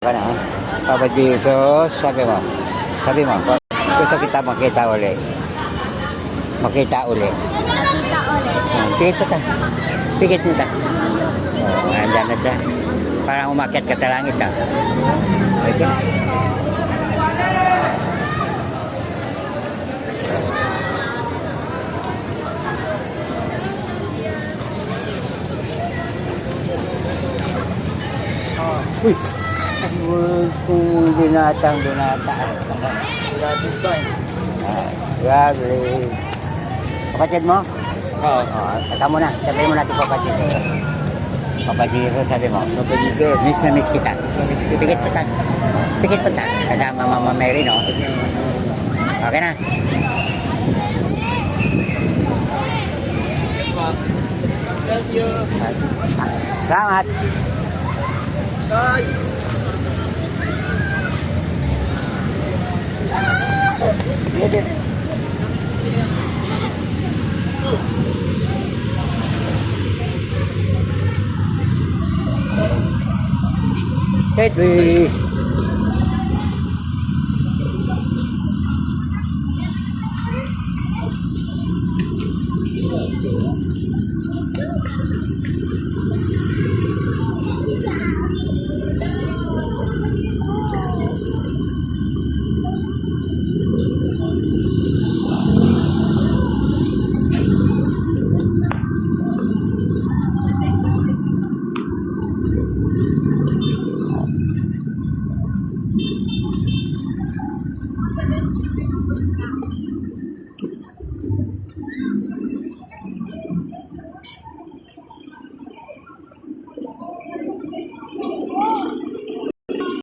Ano? Papa Jesus, sabi mo. Sabi mo, gusto kita makita uli. Makita uli. Nakita ulit. Pikit mo ta. Pikit mo ta. Oh, andyan na siya. Parang umakyat ka sa langit ha. Okay. Uy! Kung binata. Grabe. Kapatid mo? Oo. Kata mo na. Sabihin mo natin kapatid. Kapatid ko, sabi mo. Papa Jesus. Miss na miss kita. Miss kita. Pikit pa ta. Pikit pa ta. Kasama Mama Mary, no? Okay na. Bless you. Salamat. Bye. Sedih.